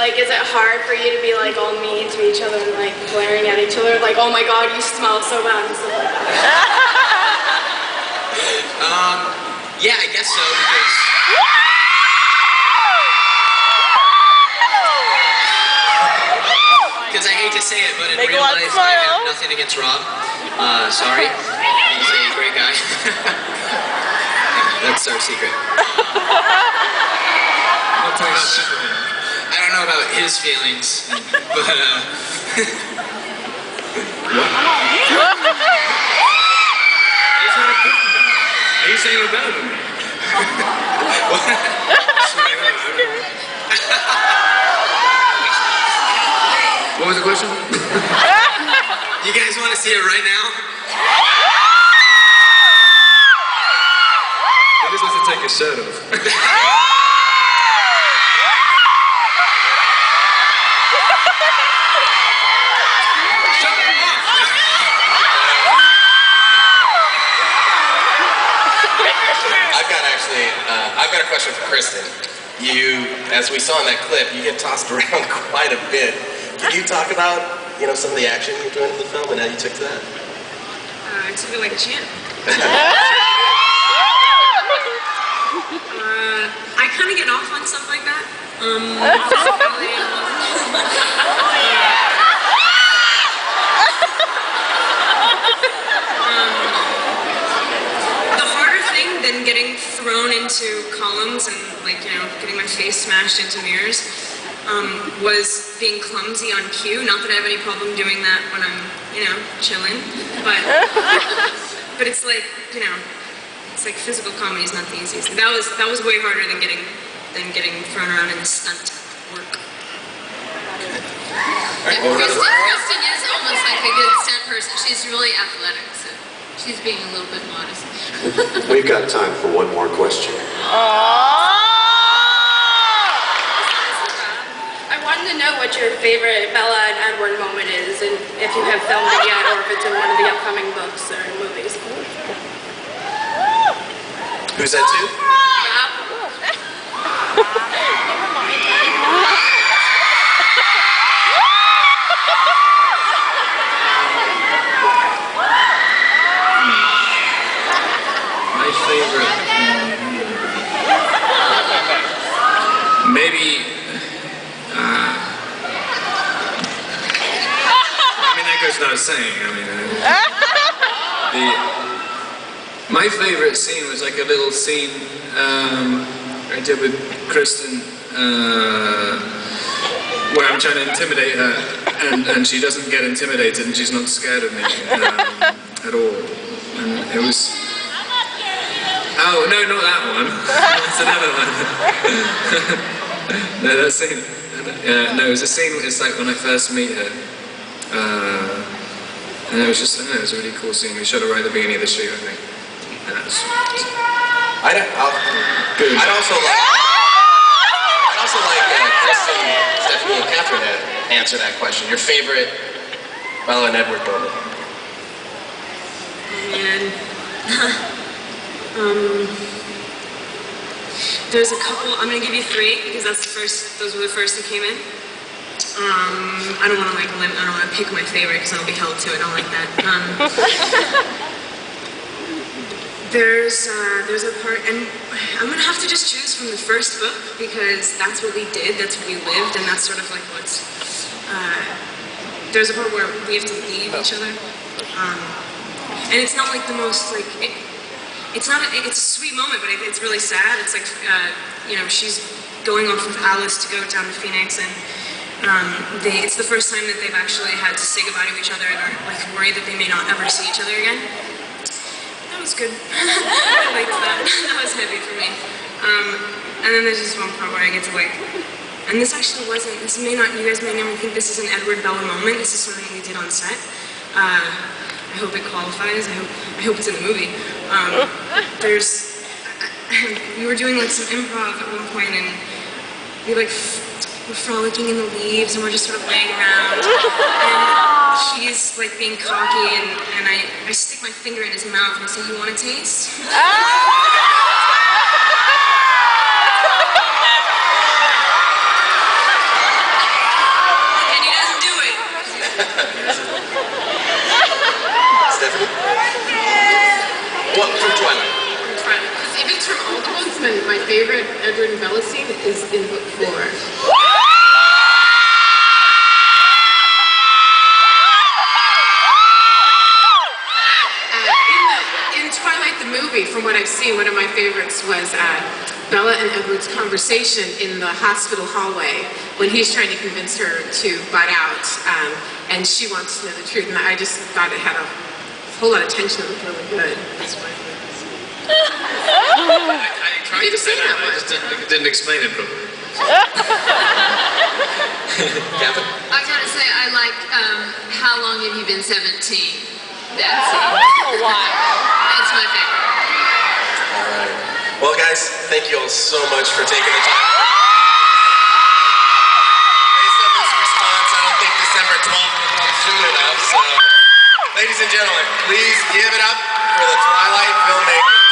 like, is it hard for you to be like all mean to each other and like glaring at each other, like, oh my god, you smell so bad and stuff like that? Yeah, I guess so, because... Because I hate to say it, but in real life, I have nothing against Rob. Sorry. He's a great guy. That's our secret. I don't know about his feelings, but Are you saying you're better than me? What was the question? you guys want to see it right now? He just wants to take his shirt off. I've got a question for Kristen. You, as we saw in that clip, you get tossed around quite a bit. Can you talk about, some of the action you joined in the film and how you took to that? I took it like a champ. I kind of get off on stuff like that. The harder thing than getting thrown into columns and getting my face smashed into mirrors was being clumsy on cue. Not that I have any problem doing that when I'm, chilling, but it's like, it's like physical comedy is not the easiest. That was way harder than getting thrown around in the stunt work. Kristen is almost like a good stunt person. She's really athletic, so she's being a little bit modest. We've got time for one more question. I wanted to know what your favorite Bella and Edward moment is, and if you have filmed it yet, or if it's in one of the upcoming books or movies. Who's that to? My favorite... Maybe... that goes without saying. My favorite scene was like a little scene I did with Kristen where I'm trying to intimidate her and she doesn't get intimidated and she's not scared of me at all. And it was... Oh, no, not that one. That's another one. No, that scene... no, it was a scene, it's like when I first meet her. And it was just, it was a really cool scene. We shot it right at the beginning of the shoot, I think. And that was... I'd also like Kristen, Stephanie, and Catherine to answer that question. Your favorite Bella and Edward moment? There's a couple. I'm gonna give you three because those were the first that came in. I don't want to pick my favorite because I'll be held to it. I don't like that. There's a part, and I'm gonna have to just choose from the first book because that's what we did, that's what we lived, and that's sort of like what's. There's a part where we have to leave each other, and it's not like the most like. It's a sweet moment, but it's really sad. It's like she's going off with Alice to go down to Phoenix, and it's the first time that they've actually had to say goodbye to each other and are like worried that they may not ever see each other again. That was good. I liked that. That was heavy for me. And then there's just one part where I get to like, and this actually wasn't. You guys may never think this is an Edward Bella moment. This is something we did on set. I hope it qualifies. I hope it's in the movie. We were doing like some improv at one point, and we like were frolicking in the leaves, and we're just sort of laying around. And he's like being cocky, and I stick my finger in his mouth and I say, "You want a taste?" 100%. My favorite Edward and Bella scene is in book 4. In Twilight the movie, from what I've seen, one of my favorites was Bella and Edward's conversation in the hospital hallway when he's trying to convince her to butt out, and she wants to know the truth. And I just thought it had a whole lot of tension. It was really good. That's why. I tried You to didn't say say that, that I one. just didn't explain it properly. Catherine? I gotta say, I like How Long Have You Been 17? That scene. That's my favorite. All right. Well, guys, thank you all so much for taking the time. Based on this response, I don't think December 12th will come soon enough. So, ladies and gentlemen, please give it up for the Twilight filmmakers.